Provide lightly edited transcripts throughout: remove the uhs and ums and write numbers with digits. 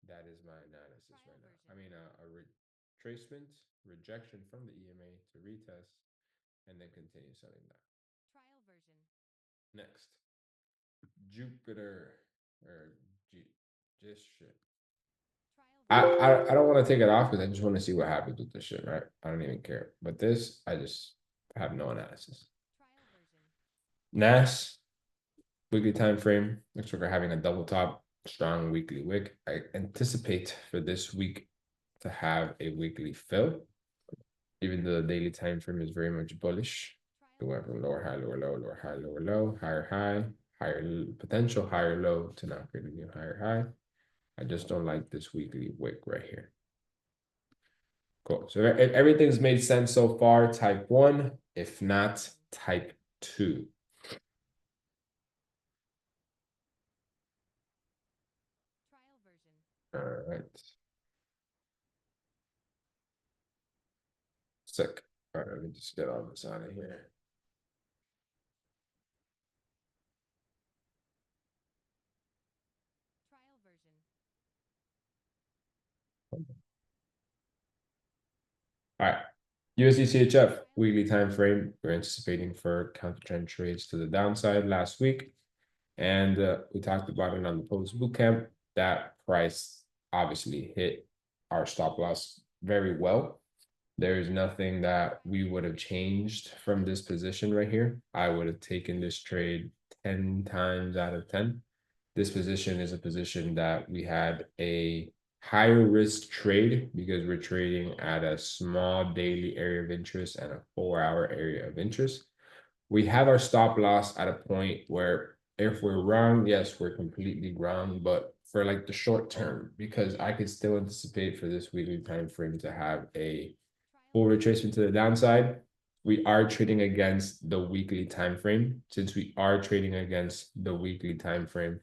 That is my analysis right now. I mean, a retracement, rejection from the EMA to retest, and then continue selling that. Next, Jupiter or G, just shit. I don't want to take it off because I just want to see what happens with this shit, right? I don't even care. But this, I just have no analysis. NAS, weekly time frame. Looks like we're having a double top, strong weekly wick. I anticipate for this week to have a weekly fill, even though the daily time frame is very much bullish. We went from lower high, lower low, lower high, lower low, higher high, higher potential higher low to now create a new higher high. I just don't like this weekly wick right here. Cool. So everything's made sense so far. Type 1, if not, type 2. All right. Sick. All right, let me just get all this out of here. All right. USD weekly time frame. We're anticipating for counter trend trades to the downside last week. And we talked about it on the post bootcamp. That price obviously hit our stop loss very well. There's nothing that we would have changed from this position right here. I would have taken this trade 10 times out of 10. This position is a position that we had a higher risk trade because we're trading at a small daily area of interest and a 4-hour area of interest. We have our stop loss at a point where if we're wrong, yes, we're completely wrong, but for like the short term, because I could still anticipate for this weekly time frame to have a full retracement to the downside. We are trading against the weekly time frame. Since we are trading against the weekly time frame,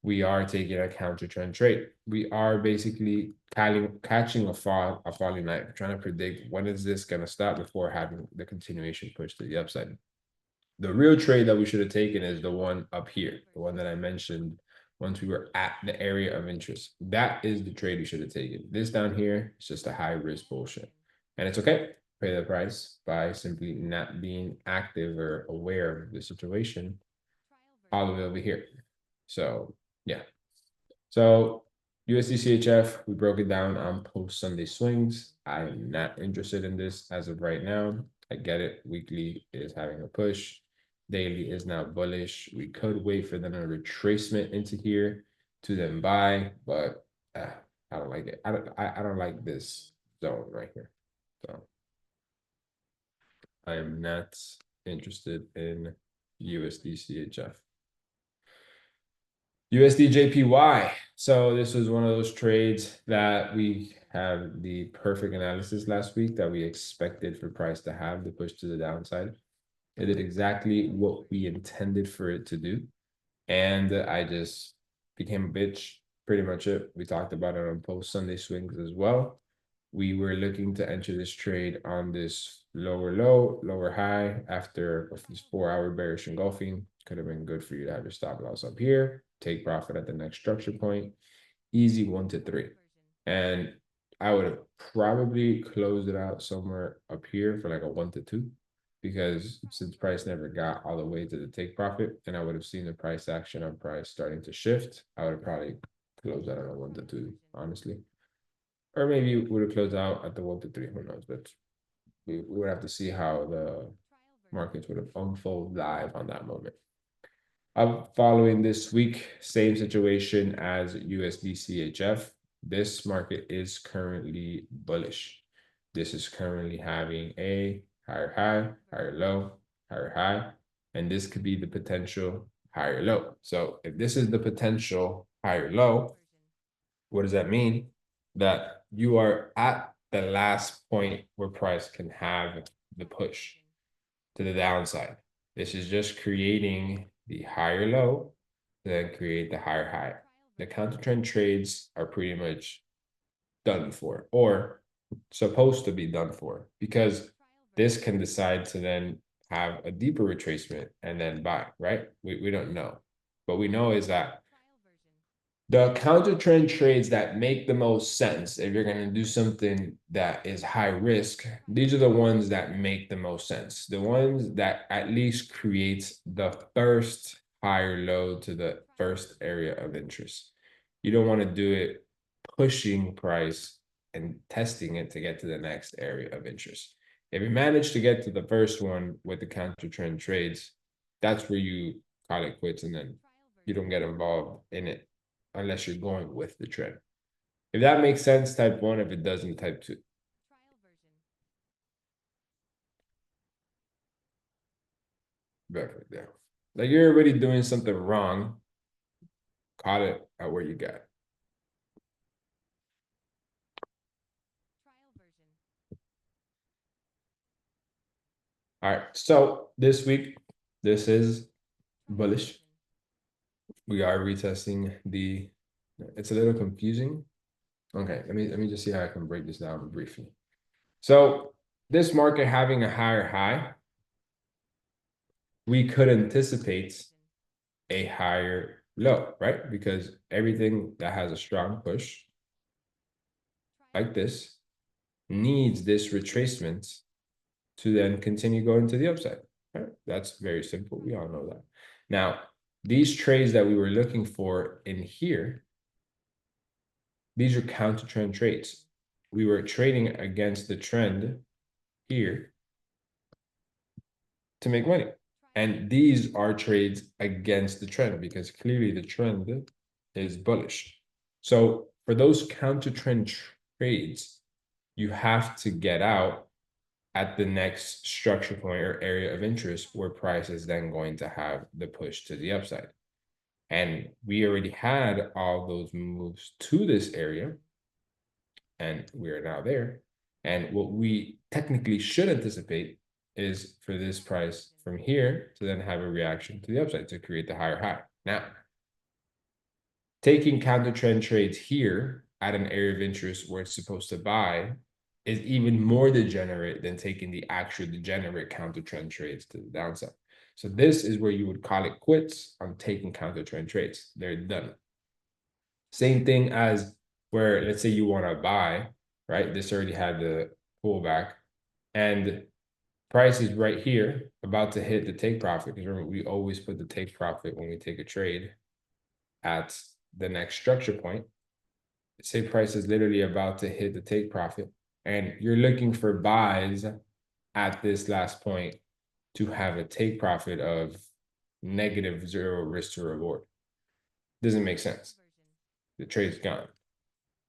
we are taking a counter trend trade. We are basically catching a falling knife, trying to predict when is this going to stop before having the continuation push to the upside. The real trade that we should have taken is the one up here, the one that I mentioned once we were at the area of interest. That is the trade we should have taken. This down here is just a high risk bullshit. And it's okay. Pay the price by simply not being active or aware of the situation all the way over here. So yeah. So USD we broke it down on post Sunday swings. I am not interested in this as of right now. I get it. Weekly is having a push. Daily is now bullish. We could wait for them a retracement into here to then buy, but I don't like it. I don't like this zone right here. So I am not interested in USD USD So this was one of those trades that we have the perfect analysis last week that we expected for price to have the push to the downside. It did exactly what we intended for it to do. And I just became a bitch. Pretty much it. We talked about it on post Sunday swings as well. We were looking to enter this trade on this lower low, lower high after this 4-hour bearish engulfing. Could have been good for you to have your stop loss up here, take profit at the next structure point, easy 1 to 3. And I would have probably closed it out somewhere up here for like a 1 to 2 because since price never got all the way to the take profit and I would have seen the price action on price starting to shift, I would have probably closed out on a 1 to 2, honestly. Or maybe we would have closed out at the 1 to 3, who knows? But we would have to see how the markets would have unfold live on that moment. Following this week, same situation as USD This market is currently bullish. This is currently having a higher high, higher low, higher high, and this could be the potential higher low. So if this is the potential higher low, what does that mean? That you are at the last point where price can have the push to the downside. This is just creating the higher low, then create the higher high. The counter trend trades are pretty much done for, or supposed to be done for, because this can decide to then have a deeper retracement and then buy, right? We don't know. What we know is that The counter trend trades that make the most sense, if you're going to do something that is high risk, these are the ones that make the most sense. The ones that at least creates the first higher low to the first area of interest. You don't want to do it pushing price and testing it to get to the next area of interest. If you manage to get to the first one with the counter trend trades, that's where you call it quits, and then you don't get involved in it unless you're going with the trend. If that makes sense, type 1. If it doesn't, type 2. Perfect. Yeah. Like you're already doing something wrong, call it at where you got. All right. So this week, this is bullish. We are retesting the, it's a little confusing. Okay, let me just see how I can break this down briefly. So this market having a higher high, we could anticipate a higher low, right? Because everything that has a strong push like this needs this retracement to then continue going to the upside. Right? That's very simple. We all know that. Now, these trades that we were looking for in here, these are counter trend trades. We were trading against the trend here to make money. And these are trades against the trend because clearly the trend is bullish. So for those counter trend trades, you have to get out at the next structure point or area of interest where price is then going to have the push to the upside. And we already had all those moves to this area, and we are now there. And what we technically should anticipate is for this price from here to then have a reaction to the upside to create the higher high. Now, taking counter trend trades here at an area of interest where it's supposed to buy is even more degenerate than taking the actual degenerate counter trend trades to the downside. So this is where you would call it quits on taking counter trend trades. They're done. Same thing as where, let's say you want to buy, right? This already had the pullback and price is right here about to hit the take profit. Because remember, we always put the take profit when we take a trade at the next structure point. Say price is literally about to hit the take profit and you're looking for buys at this last point to have a take profit of -0 risk to reward. Doesn't make sense. The trade's gone.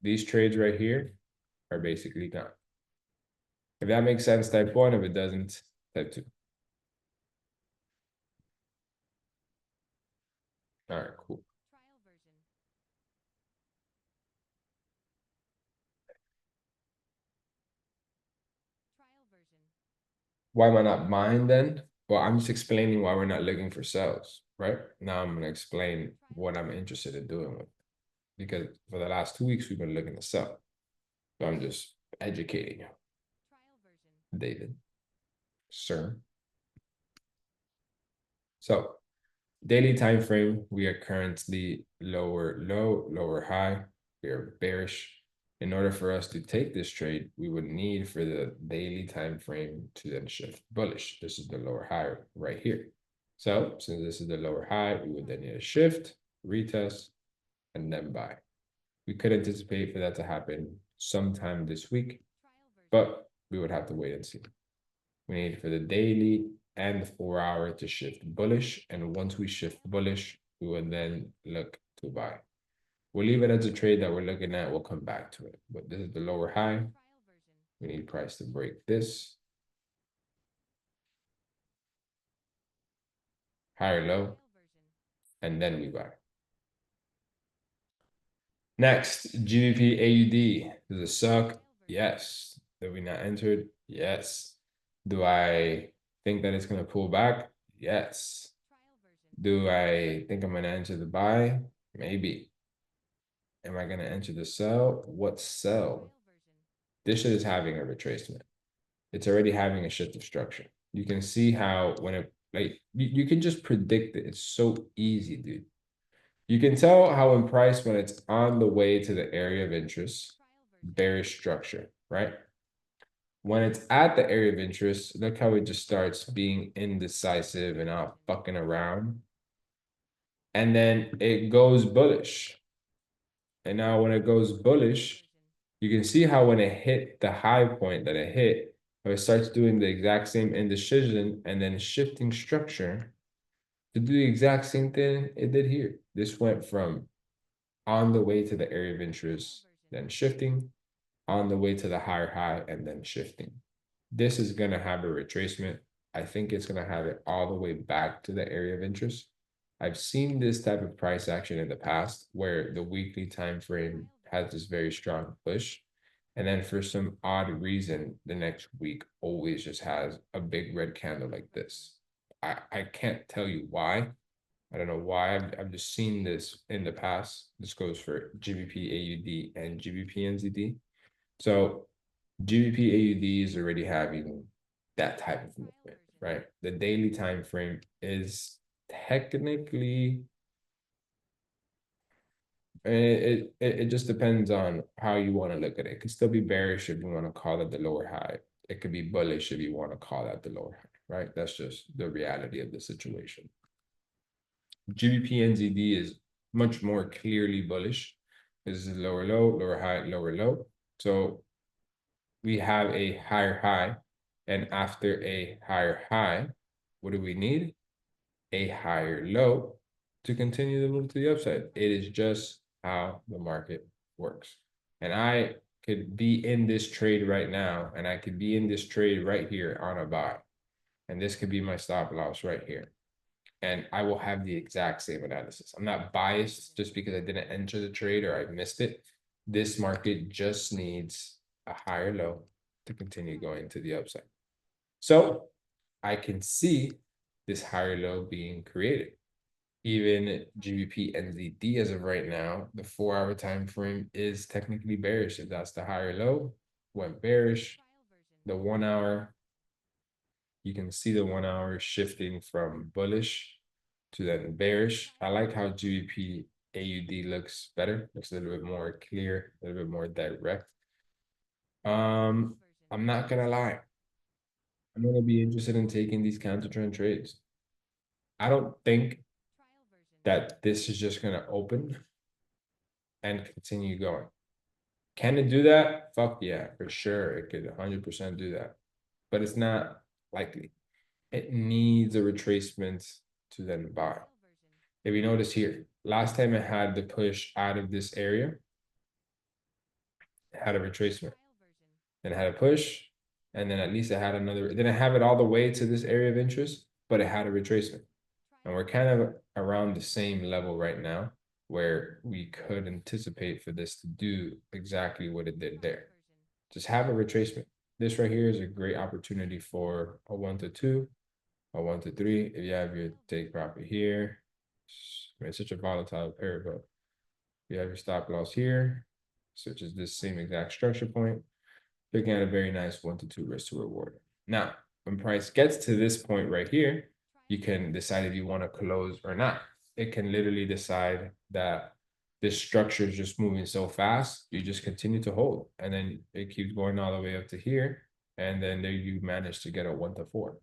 These trades right here are basically gone. If that makes sense, type 1. If it doesn't, type 2. All right, cool. Why am I not buying then? Well, I'm just explaining why we're not looking for sales, right? Now I'm going to explain what I'm interested in doing with it. Because for the last 2 weeks, we've been looking to sell. So I'm just educating you. David. Sir. So daily time frame, we are currently lower low, lower high. We are bearish. In order for us to take this trade, we would need for the daily time frame to then shift bullish. This is the lower high right here. So since this is the lower high, we would then need a shift, retest, and then buy. We could anticipate for that to happen sometime this week, but we would have to wait and see. We need for the daily and the 4-hour to shift bullish. And once we shift bullish, we will then look to buy. We'll leave it as a trade that we're looking at. We'll come back to it. But this is the lower high. We need price to break this. Higher low. And then we buy. Next, GBP AUD. Does it suck? Yes. Did we not entered? Yes. Do I think that it's going to pull back? Yes. Do I think I'm going to enter the buy? Maybe. Am I going to enter the sell? What sell? This shit is having a retracement. It's already having a shift of structure. You can see how when it, like, you can just predict it. It's so easy, dude. You can tell how in price when it's on the way to the area of interest, bearish structure, right? When it's at the area of interest, look how it just starts being indecisive and not fucking around. And then it goes bullish. And now when it goes bullish, you can see how when it hit the high point that it hit, it starts doing the exact same indecision and then shifting structure to do the exact same thing it did here. This went from on the way to the area of interest, then shifting, on the way to the higher high, and then shifting. This is going to have a retracement. I think it's going to have it all the way back to the area of interest. I've seen this type of price action in the past where the weekly time frame has this very strong push. And then for some odd reason, the next week always just has a big red candle like this. I can't tell you why. I don't know why. I've just seen this in the past. This goes for GBP AUD and GBP NZD. So GBP AUD is already having that type of movement, right? The daily time frame is technically it just depends on how you want to look at it. It could still be bearish if you want to call it the lower high. It could be bullish if you want to call that the lower high, right? That's just the reality of the situation. GBP NZD is much more clearly bullish. This is lower low, lower high, lower low. So we have a higher high, and after a higher high, what do we need? A higher low to continue the move to the upside. It is just how the market works. And I could be in this trade right now, and I could be in this trade right here on a buy. And this could be my stop loss right here. And I will have the exact same analysis. I'm not biased just because I didn't enter the trade or I missed it. This market just needs a higher low to continue going to the upside. So I can see this higher low being created. Even GBP NZD as of right now, the 4-hour time frame is technically bearish. If that's the higher low, went bearish. The 1 hour, you can see the 1 hour shifting from bullish to then bearish. I like how GBP AUD looks better. Looks a little bit more clear, a little bit more direct. I'm not gonna lie. I'm gonna be interested in taking these counter trend trades. I don't think that this is just gonna open and continue going. Can it do that? Fuck yeah, for sure. It could 100% do that, but it's not likely. It needs a retracement to then buy. If you notice here, last time it had the push out of this area, it had a retracement. Then it had a push, and then at least it had another. It didn't have it all the way to this area of interest, but it had a retracement. And we're kind of around the same level right now where we could anticipate for this to do exactly what it did there. Just have a retracement. This right here is a great opportunity for a 1 to 2, a 1 to 3. If you have your take profit here, I mean, it's such a volatile pair, but you have your stop loss here, such as this same exact structure point, looking at a very nice 1 to 2 risk to reward. Now, when price gets to this point right here, you can decide if you want to close or not. It can literally decide that this structure is just moving so fast, you just continue to hold. And then it keeps going all the way up to here. And then there you manage to get a 1 to 4.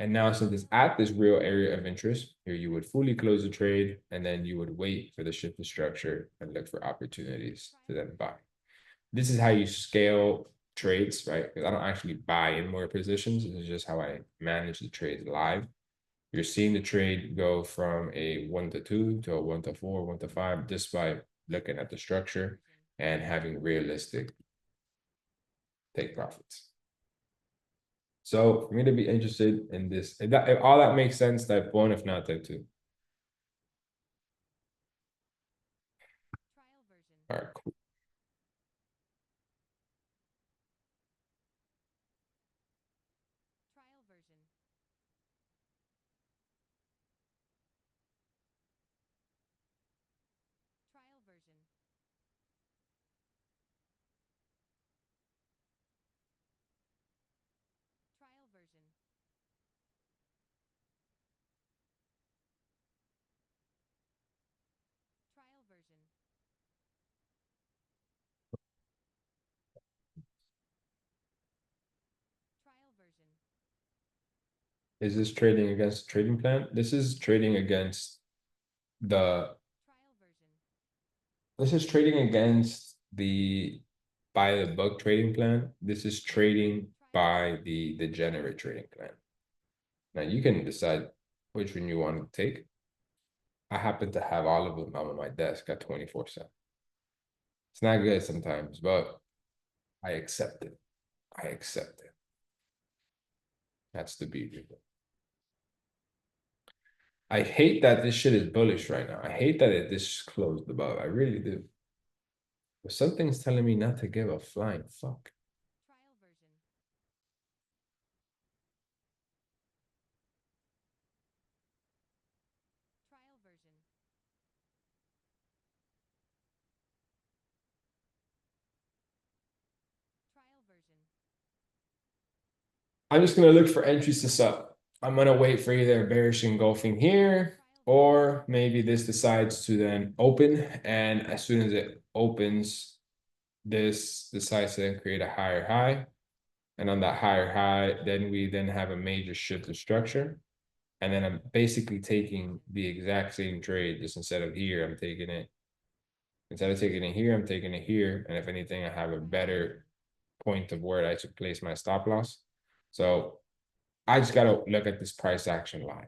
And now, since it's at this real area of interest, here you would fully close the trade, and then you would wait for the shift of structure and look for opportunities to then buy. This is how you scale trades, right? Because I don't actually buy in more positions. This is just how I manage the trades live. You're seeing the trade go from a 1 to 2 to a 1 to 4, 1 to 5, just by looking at the structure and having realistic take profits. So for me to be interested in this, if all that makes sense, type 1, if not, type 2. All right, cool. Is this trading against the trading plan? This is trading against the, this is trading against the by the book trading plan. This is trading by the degenerate trading plan. Now you can decide which one you want to take. I happen to have all of them on my desk at 24/7. It's not good sometimes, but I accept it. I accept it. That's the beauty of it. I hate that this shit is bullish right now. I hate that it just closed above. I really do. But something's telling me not to give a flying fuck. I'm just gonna look for entries to sell. I'm gonna wait for either a bearish engulfing here, or maybe this decides to then open, and as soon as it opens, this decides to then create a higher high. And on that higher high, then we then have a major shift of structure. And then I'm basically taking the exact same trade, just instead of here, I'm taking it. Instead of taking it here, I'm taking it here. And if anything, I have a better point of where I should place my stop loss. So I just gotta look at this price action line.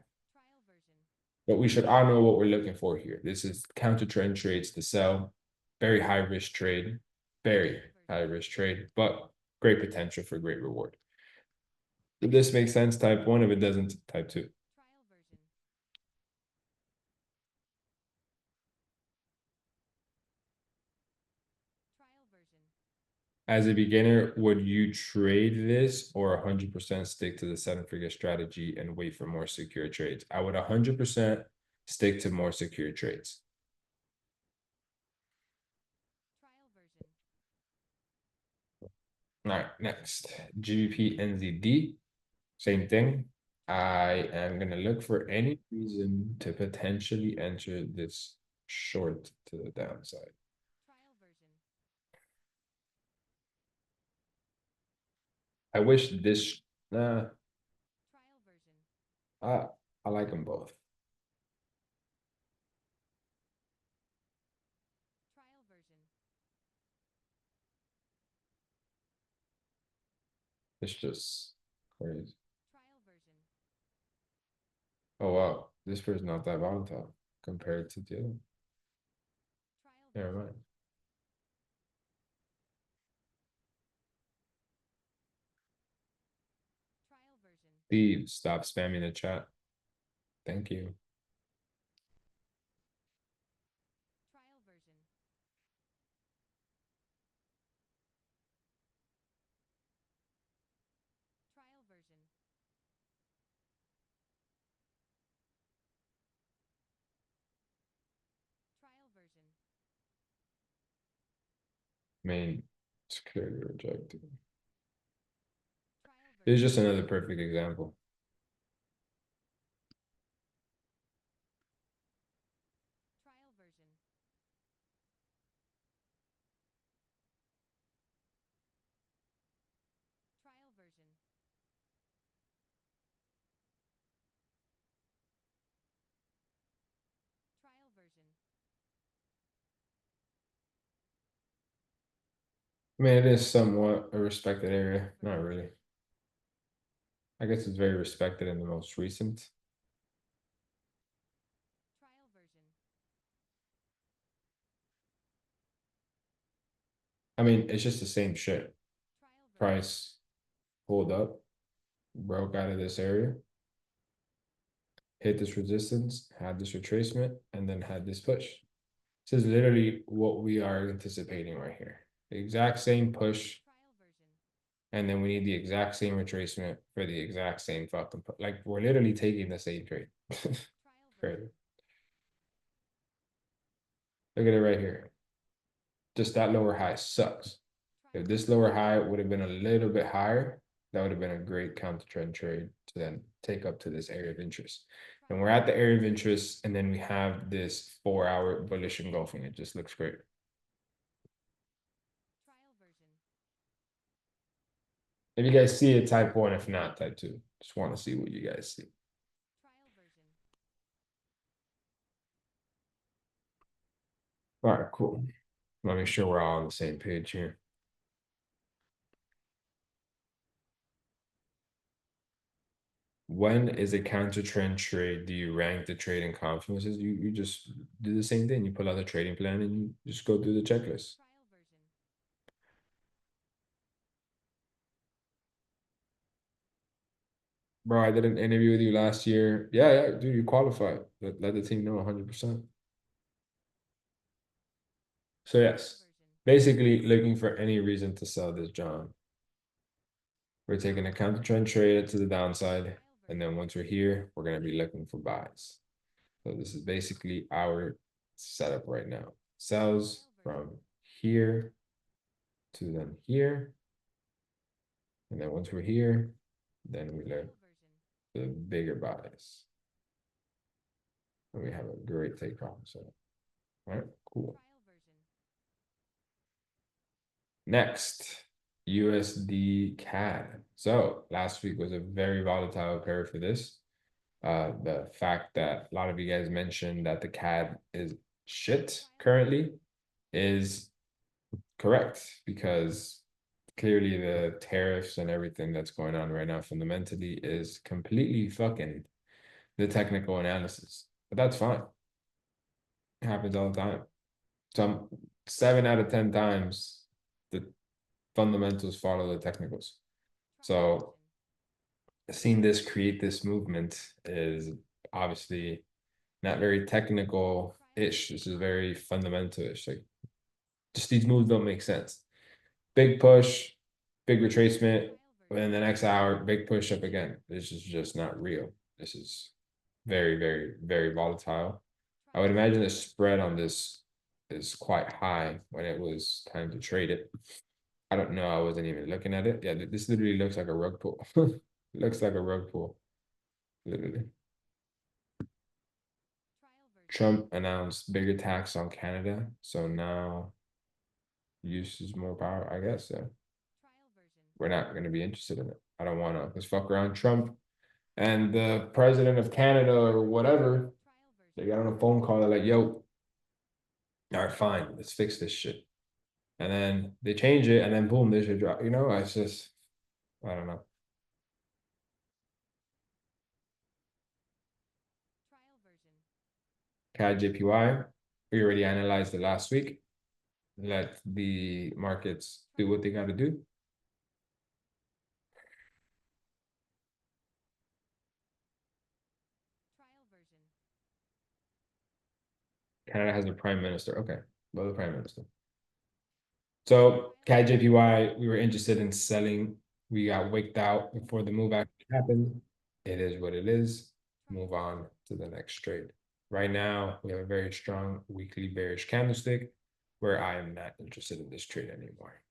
But we should all know what we're looking for here. This is counter trend trades to sell. Very high risk trade, very high risk trade, but great potential for great reward. If this makes sense, type 1. If it doesn't, type 2. As a beginner, would you trade this or 100% stick to the 7-figure strategy and wait for more secure trades? I would 100% stick to more secure trades. All right, next, GBP NZD, same thing. I am gonna look for any reason to potentially enter this short to the downside. I wish this, I like them both. It's just crazy. Oh wow, this person's not that volatile compared to the other. Never mind. Steve, stop spamming the chat. Thank you. I mean, it's clearly rejected. It's just another perfect example. I mean, it is somewhat a respected area. Not really. I guess it's very respected in the most recent. I mean, it's just the same shit. Price pulled up, broke out of this area, hit this resistance, had this retracement, and then had this push. This is literally what we are anticipating right here. The exact same push. And then we need the exact same retracement for the exact same fucking, like we're literally taking the same trade. Crazy. Look at it right here. Just that lower high sucks. If this lower high would have been a little bit higher, that would have been a great counter trend trade to then take up to this area of interest. And we're at the area of interest, and then we have this 4-hour bullish engulfing. It just looks great. If you guys see it, type 1. If not, type 2. Just want to see what you guys see. All right, cool. Let me make sure we're all on the same page here. When is a counter trend trade? Do you rank the trading confidences? You just do the same thing. You pull out the trading plan and you just go through the checklist. Bro, I did an interview with you last year. Yeah, dude, you qualified. Let the team know 100%. So yes, basically looking for any reason to sell this John. We're taking a counter trend trade to the downside, and then once we're here, we're gonna be looking for buys. So this is basically our setup right now. Sells from here to then here, and then once we're here, then we look the bigger buys. And we have a great take profit. So, all right, cool. Next, USD CAD. So last week was a very volatile pair for this. The fact that a lot of you guys mentioned that the CAD is shit currently is correct, because clearly the tariffs and everything that's going on right now fundamentally is completely fucking the technical analysis. But that's fine. It happens all the time. Some 7 out of 10 times the fundamentals follow the technicals. So seeing this create this movement is obviously not very technical-ish. This is very fundamental-ish. Like, just these moves don't make sense. Big push, big retracement, and the next hour, big push up again. This is just not real. This is very, very, very volatile. I would imagine the spread on this is quite high when it was time to trade it. I don't know. I wasn't even looking at it. Yeah, this literally looks like a rug pull. Looks like a rug pull, literally. Trump announced bigger tax on Canada, so now use is more power, I guess. So we're not going to be interested in it. I don't want to. Let's fuck around. Trump and the president of Canada or whatever, they got on a phone call. They're like, "Yo, all right, fine, let's fix this shit." And then they change it, and then boom, they should drop. It's just, I don't know. CAD JPY, we already analyzed it last week. Let the markets do what they got to do. Canada has a prime minister. Okay, well, the prime minister. So CAD JPY, we were interested in selling. We got wicked out before the move actually happened. It is what it is. Move on to the next trade. Right now, we have a very strong weekly bearish candlestick where I am not interested in this trade anymore.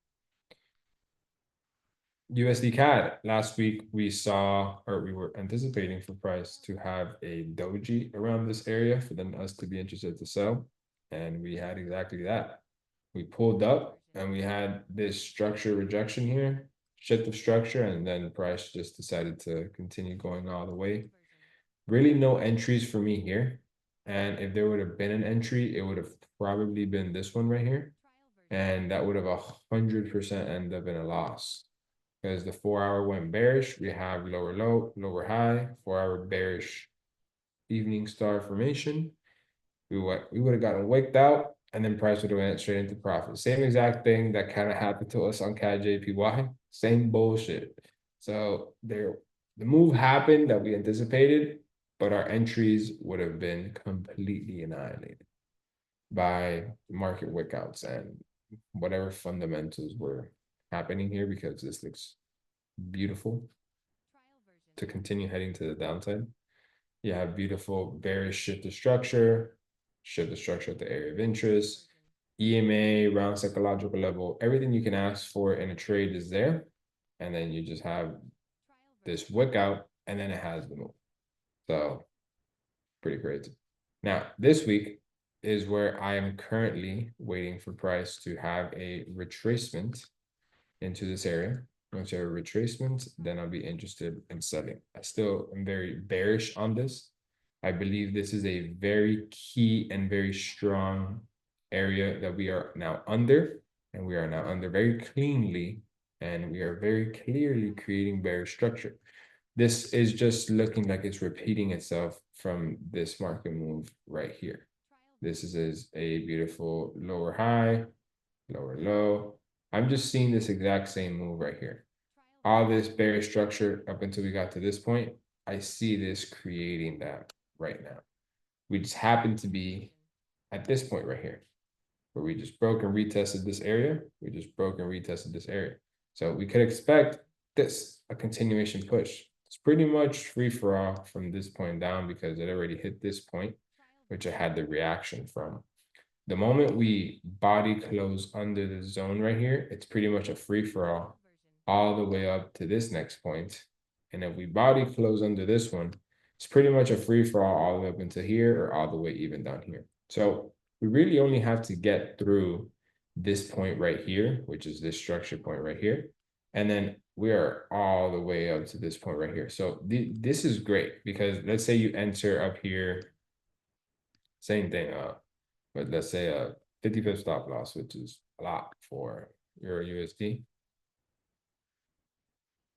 USD CAD. Last week we saw, or we were anticipating for price to have a doji around this area for then us to be interested to sell. And we had exactly that. We pulled up and we had this structure rejection here, shift of structure, and then the price just decided to continue going all the way. Really no entries for me here. And if there would have been an entry, it would have probably been this one right here. And that would have 100% ended up in a loss, because the 4-hour went bearish. We have lower low, lower high, 4-hour bearish evening star formation. We would have gotten waked out, and then price would have went straight into profit. Same exact thing that kind of happened to us on CAD JPY. Same bullshit. So the move happened that we anticipated, but our entries would have been completely annihilated by market wickouts and whatever fundamentals were happening here, because this looks beautiful to continue heading to the downside. You have beautiful bearish shift of structure at the area of interest, EMA, round psychological level, everything you can ask for in a trade is there. And then you just have this wick out, and then it has the move. So pretty crazy. Now, this week is where I am currently waiting for price to have a retracement into this area. Once you have a retracement, then I'll be interested in selling. I still am very bearish on this. I believe this is a very key and very strong area that we are now under, and we are now under very cleanly, and we are very clearly creating bearish structure. This is just looking like it's repeating itself from this market move right here. This is a beautiful lower high, lower low. I'm just seeing this exact same move right here. All this bearish structure up until we got to this point, I see this creating that right now. We just happen to be at this point right here, where we just broke and retested this area. We just broke and retested this area. So we could expect this, a continuation push. It's pretty much free for all from this point down because it already hit this point, which I had the reaction from. The moment we body close under the zone right here, it's pretty much a free for all the way up to this next point. And if we body close under this one, it's pretty much a free for all the way up into here or all the way even down here. So we really only have to get through this point right here, which is this structure point right here. And then we are all the way up to this point right here. So this is great because let's say you enter up here, same thing, but let's say a 50 pip stop loss, which is a lot for Euro USD.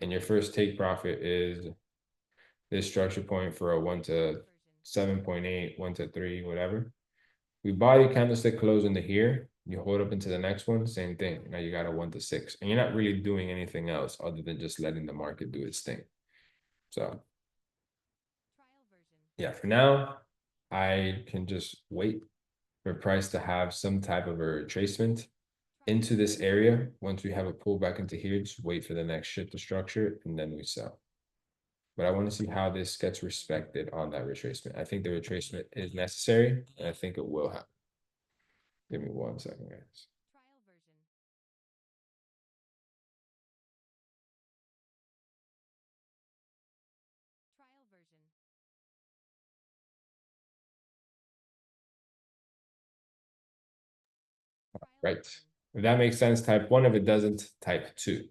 And your first take profit is this structure point for a 1 to 7.8, 1 to 3, whatever. We body candlestick close into here. You hold up into the next one, same thing. Now you got a 1 to 6. And you're not really doing anything else other than just letting the market do its thing. So yeah, for now, I can just wait for price to have some type of a retracement into this area. Once we have a pullback into here, just wait for the next shift to structure and then we sell. But I want to see how this gets respected on that retracement. I think the retracement is necessary, and I think it will happen. Give me 1 second, guys. Right. If that makes sense, type 1. If it doesn't, type 2.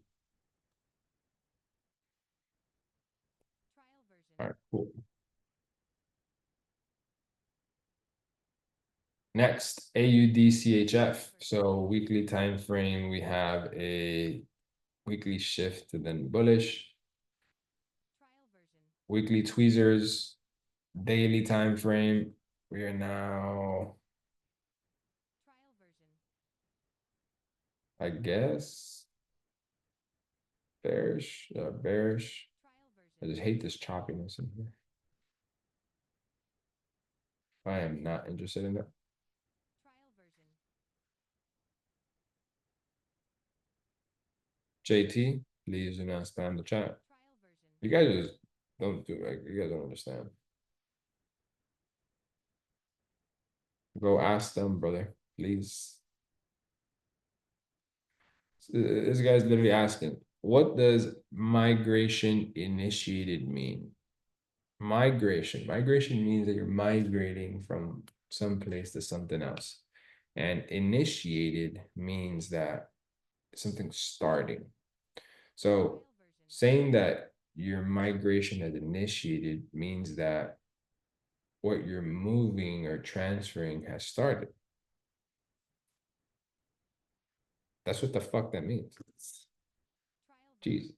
All right, cool. Next, AUDCHF. So weekly time frame, we have a weekly shift to then bullish. Weekly tweezers, daily time frame. We are now, I guess, bearish. Bearish. I just hate this choppiness in here. I am not interested in that. JT, please do not spam the chat. You guys just don't do it. You guys don't understand. Go ask them, brother, please. This guy's literally asking, what does migration initiated mean? Migration means that you're migrating from some place to something else. And initiated means that something's starting. So saying that your migration has initiated means that what you're moving or transferring has started. That's what the fuck that means. Jeez.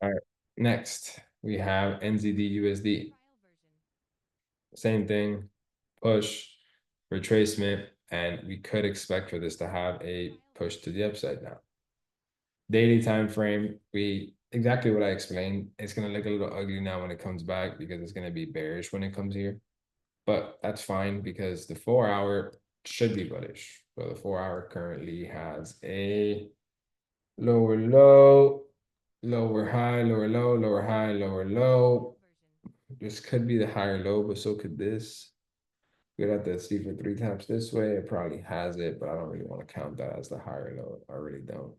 All right. Next, we have NZD USD. Same thing, push, retracement, and we could expect for this to have a push to the upside now. Daily time frame, we exactly what I explained. It's gonna look a little ugly now when it comes back because it's gonna be bearish when it comes here. But that's fine because the 4-hour should be bullish. So the 4-hour currently has a lower low, lower high, lower low, lower high, lower low. This could be the higher low, but so could this. We'd have to see for 3 taps this way. It probably has it, but I don't really want to count that as the higher low. I really don't.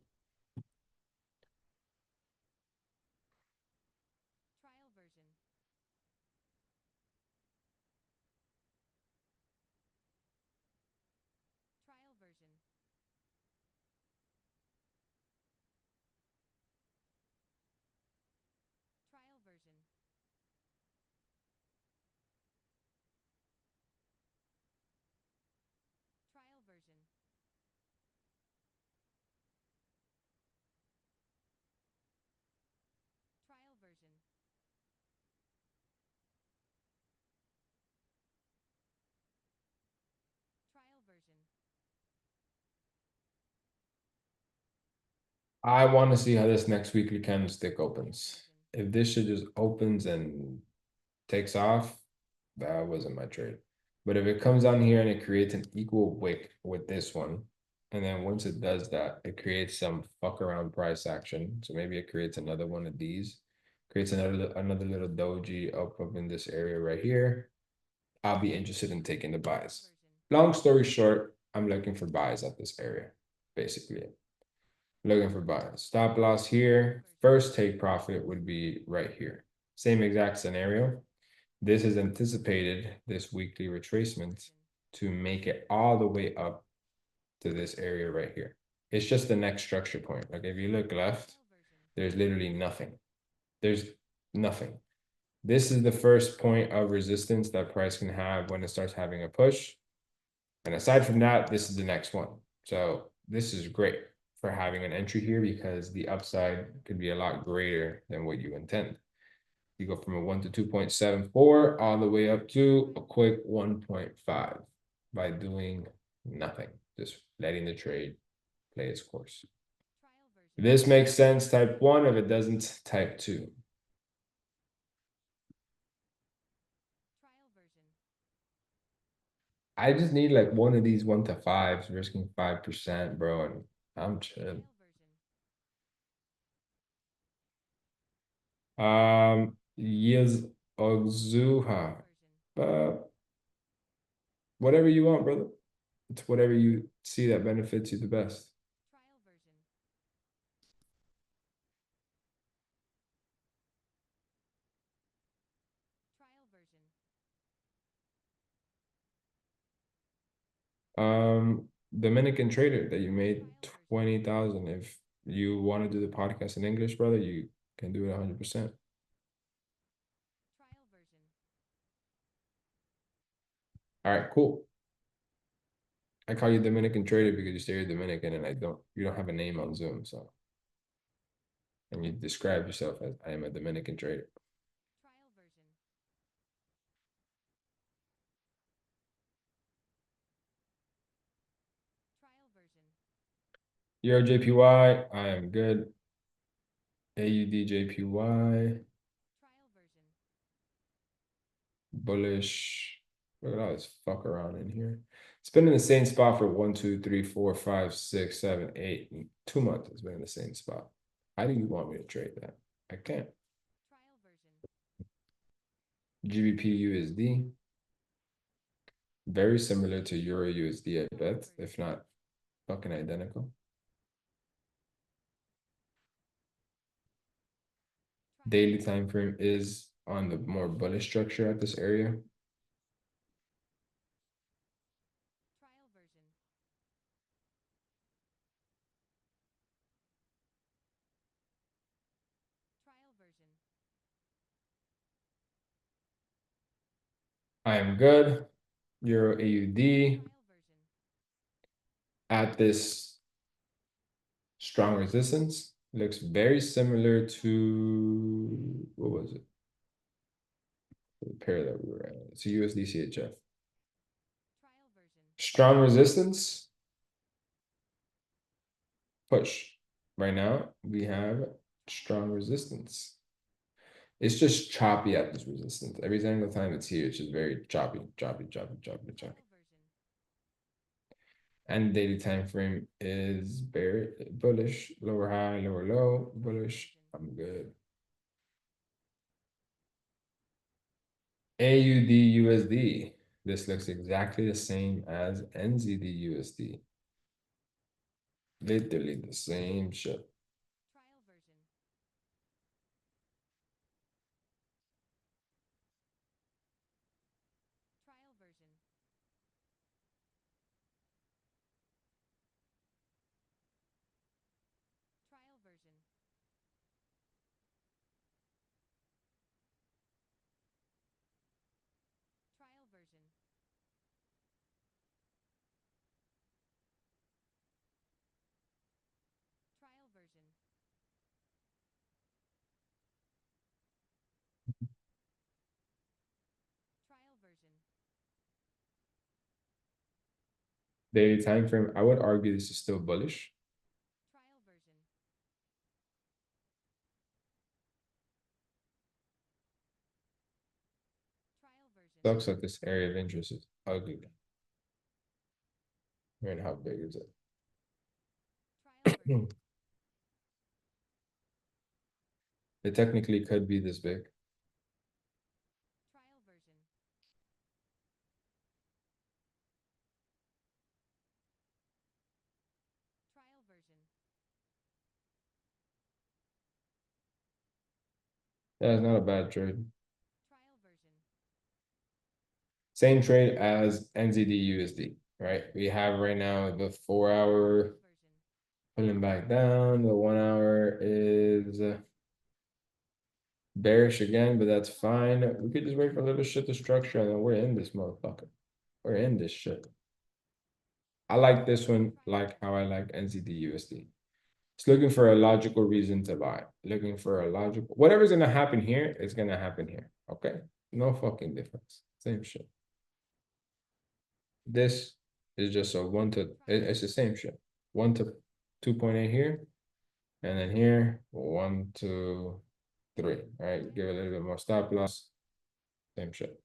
I want to see how this next weekly candlestick opens. If this shit just opens and takes off, that wasn't my trade. But if it comes down here and it creates an equal wick with this one, and then once it does that, it creates some fuck around price action. So maybe it creates another one of these, creates another little doji up in this area right here. I'll be interested in taking the buys. Long story short, I'm looking for buys at this area, basically. Looking for buys. Stop loss here. First take profit would be right here. Same exact scenario. This is anticipated, this weekly retracement, to make it all the way up to this area right here. It's just the next structure point. Like if you look left, there's literally nothing. There's nothing. This is the first point of resistance that price can have when it starts having a push. And aside from that, this is the next one. So this is great for having an entry here because the upside could be a lot greater than what you intend. You go from a 1 to 2.74 all the way up to a quick 1.5 by doing nothing, just letting the trade play its course. If this makes sense, type 1. If it doesn't, type 2. I just need like one of these 1 to 5s, risking 5%, bro, and I'm chill. Yields Ozuha. Whatever you want, brother. It's whatever you see that benefits you the best. Dominican trader that you made 20,000. If you want to do the podcast in English, brother, you can do it 100%. All right, cool. I call you Dominican trader because you say you're Dominican and you don't have a name on Zoom, so. And you describe yourself as I am a Dominican trader. Euro JPY, I am good. AUD JPY. Bullish. Look at all this fuck around in here. It's been in the same spot for 1, 2, 3, 4, 5, 6, 7, 8. 2 months it's been in the same spot. How do you want me to trade that? I can't. GBP USD. Very similar to Euro USD, I bet, if not fucking identical. Daily time frame is on the more bullish structure at this area. I am good. Euro AUD at this strong resistance looks very similar to what was it? The pair that we were at. It's a USD CHF. Strong resistance. Push. Right now, we have strong resistance. It's just choppy at this resistance. Every single time it's here, it's just very choppy. And daily time frame is very bullish, lower high, lower low, bullish. I'm good. AUD USD. This looks exactly the same as NZD USD. Literally the same shit. Daily time frame, I would argue this is still bullish. Sucks that this area of interest is ugly. And how big is it? It technically could be this big. Yeah, it's not a bad trade. Same trade as NZD USD, right? We have right now the 4 hour pulling back down. The 1 hour is bearish again, but that's fine. We could just wait for a little shit to structure and then we're in this motherfucker. We're in this shit. I like this one, like how I like NZD USD. It's looking for a logical reason to buy. Looking for a logical, whatever's gonna happen here, it's gonna happen here. Okay, no fucking difference. Same shit. This is just a it's the same shit. 1 to 2.8 here, and then here 1 to 3. All right, give it a little bit more stop loss. Same shit.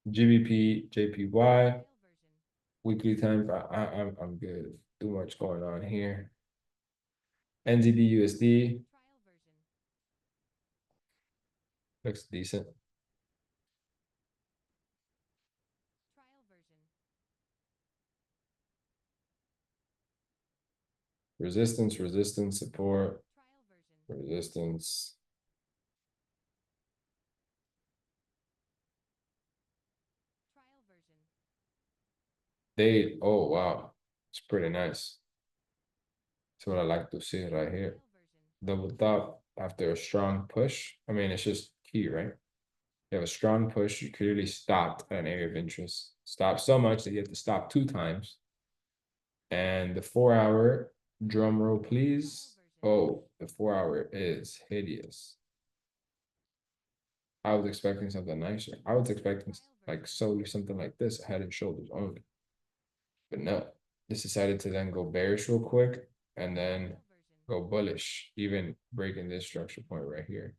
GBP, JPY, weekly time. I'm good. Too much going on here. NZD USD looks decent. Resistance, resistance, support, resistance. Oh wow, it's pretty nice. That's what I like to see right here. Double top after a strong push. I mean, it's just key, right? You have a strong push, you clearly stopped at an area of interest. Stopped so much that you have to stop 2 times. And the 4 hour, drum roll please. Oh, the 4 hour is hideous. I was expecting something nicer. I was expecting like solely something like this, head and shoulders only. But no, this decided to then go bearish real quick and then go bullish, even breaking this structure point right here.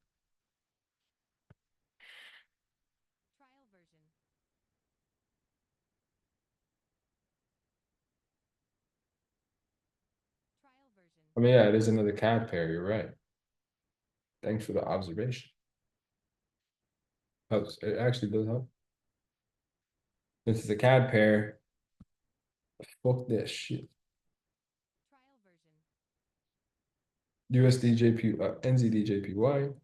I mean, yeah, it is another CAD pair. You're right. Thanks for the observation. Helps. It actually does help. This is a CAD pair. Fuck this shit. USD JP, NZD JPY.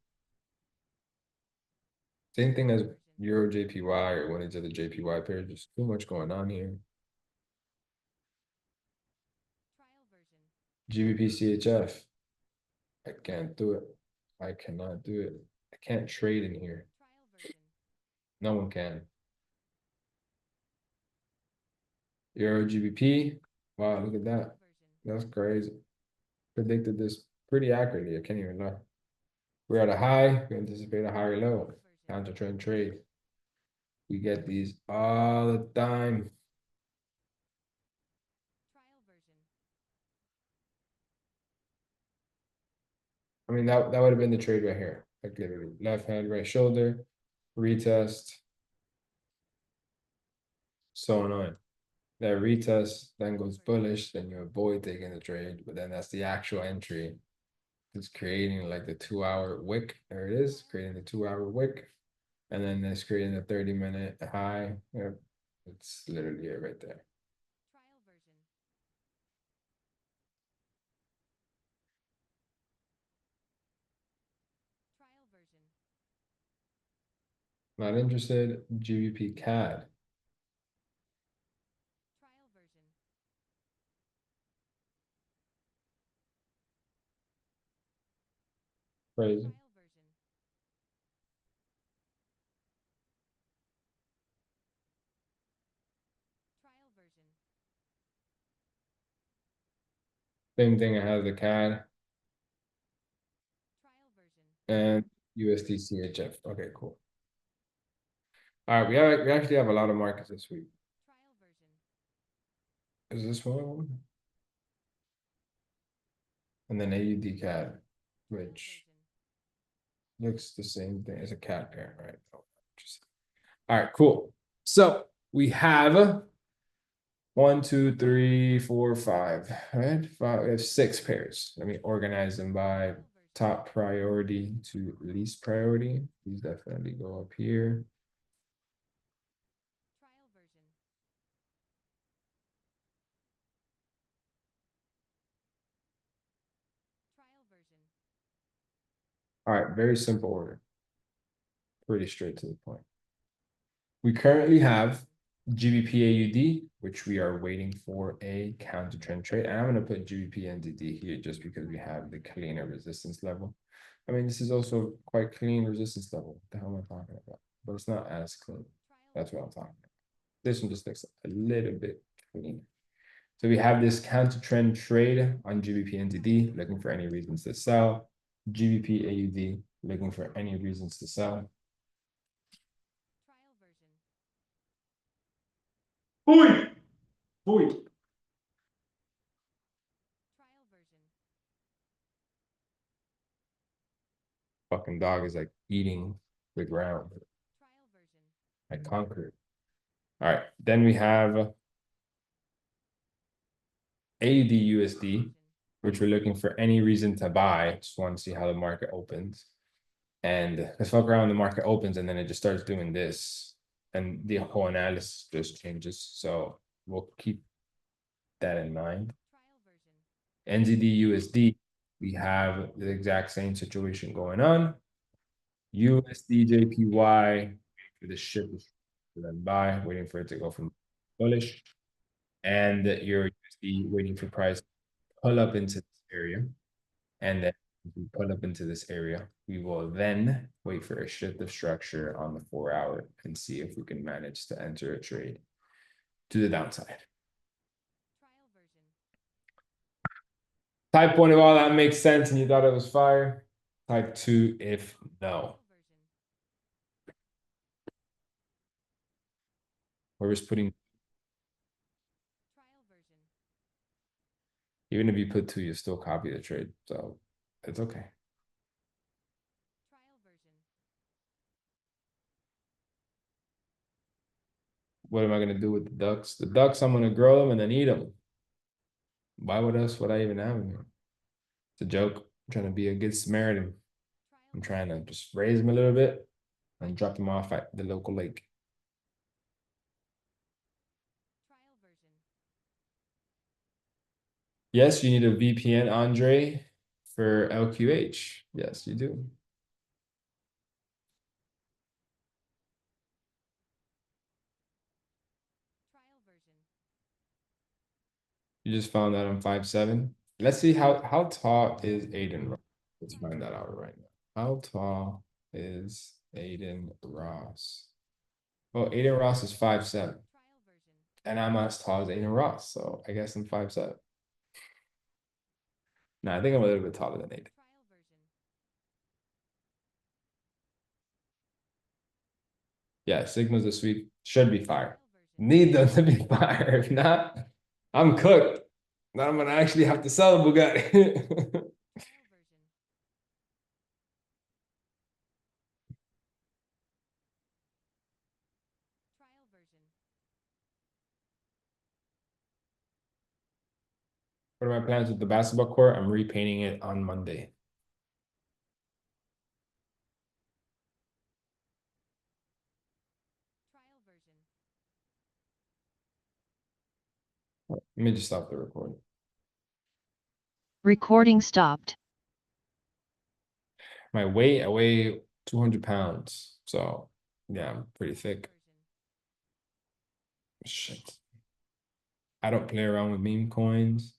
Same thing as Euro JPY or one of the other JPY pairs. Just too much going on here. GBP CHF. I can't do it. I cannot do it. I can't trade in here. No one can. Euro GBP. Wow, look at that. That's crazy. Predicted this pretty accurately. I can't even lie. We're at a high. We anticipate a higher low. Counter trend trade. We get these all the time. I mean, that would have been the trade right here. Like literally left hand, right shoulder, retest. So annoying. That retest then goes bullish, then you avoid taking the trade, but then that's the actual entry. It's creating like the 2 hour wick. There it is, creating the 2 hour wick. And then it's creating a 30-minute high. Yep. It's literally it right there. Not interested. GBP CAD. Crazy. Same thing. It has the CAD and USD CHF. Okay, cool. All right, we actually have a lot of markets this week. Is this one of them? And then AUD CAD, which looks the same thing as a cat parent, right? Oh, all right, cool. So we have 1, 2, 3, 4, 5, right? Five, we have 6 pairs. Let me organize them by top priority to least priority. These definitely go up here. All right, very simple order. Pretty straight to the point. We currently have GBP AUD, which we are waiting for a counter trend trade. And I'm going to put GBP NZD here just because we have the cleaner resistance level. I mean, this is also quite clean resistance level. What the hell am I talking about? But it's not as clean. That's what I'm talking about. This one just looks a little bit clean. So we have this counter trend trade on GBP NZD, looking for any reasons to sell. GBP AUD, looking for any reasons to sell. Boy! Boy! Fucking dog is like eating the ground. I conquered. All right, then we have AUD USD, which we're looking for any reason to buy. Just want to see how the market opens. And let's fuck around, the market opens and then it just starts doing this. And the whole analysis just changes. So we'll keep that in mind. NZD USD, we have the exact same situation going on. USD JPY for the ship to then buy, waiting for it to go from bullish. And your USD waiting for price pull up into this area. And then if we pull up into this area, we will then wait for a shift of structure on the 4-hour and see if we can manage to enter a trade to the downside. Type 1 if all that makes sense and you thought it was fire. Type 2 if no. We're just putting, even if you put 2, you still copy the trade. So it's okay. What am I going to do with the ducks? The ducks, I'm going to grow them and then eat them. Why would I even have them here? It's a joke. I'm trying to be a good Samaritan. I'm trying to just raise them a little bit and drop them off at the local lake. Yes, you need a VPN, Andre, for LQH. Yes, you do. You just found out I'm 5'7". Let's see how tall is Aiden Ross. Let's find that out right now. How tall is Aiden Ross? Well, Aiden Ross is 5'7". And I'm as tall as Aiden Ross, so I guess I'm 5'7". No, I think I'm a little bit taller than Aiden. Yeah, Sigma's this week should be fire. Need them to be fire. If not, I'm cooked. Now I'm gonna actually have to sell a Bugatti. What are my plans with the basketball court? I'm repainting it on Monday. Let me just stop the recording. Recording stopped. My weight, I weigh 200 pounds. So yeah, I'm pretty thick. Shit. I don't play around with meme coins.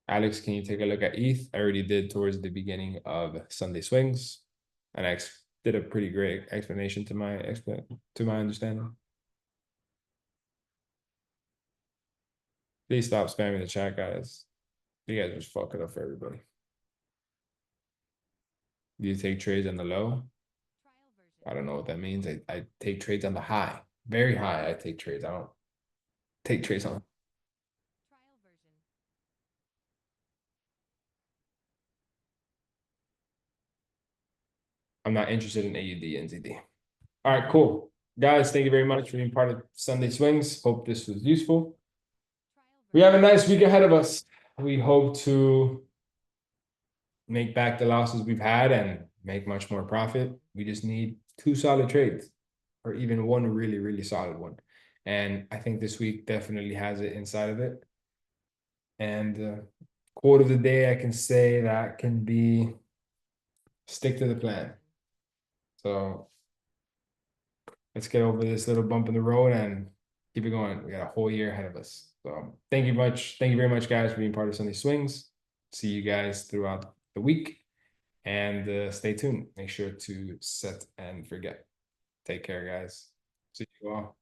Alex, can you take a look at ETH? I already did towards the beginning of Sunday Swings. And I did a pretty great explanation to my understanding. Please stop spamming the chat, guys. You guys just fuck it up for everybody. Do you take trades on the low? I don't know what that means. I take trades on the high. Very high, I take trades. I don't take trades on. I'm not interested in AUD and ZD. All right, cool. Guys, thank you very much for being part of Sunday Swings. Hope this was useful. We have a nice week ahead of us. We hope to make back the losses we've had and make much more profit. We just need 2 solid trades or even one really, really solid one. And I think this week definitely has it inside of it. And quote of the day, I can say that can be stick to the plan. So let's get over this little bump in the road and keep it going. We got a whole year ahead of us. So thank you much. Thank you very much, guys, for being part of Sunday Swings. See you guys throughout the week. And stay tuned. Make sure to set and forget. Take care, guys. See you all.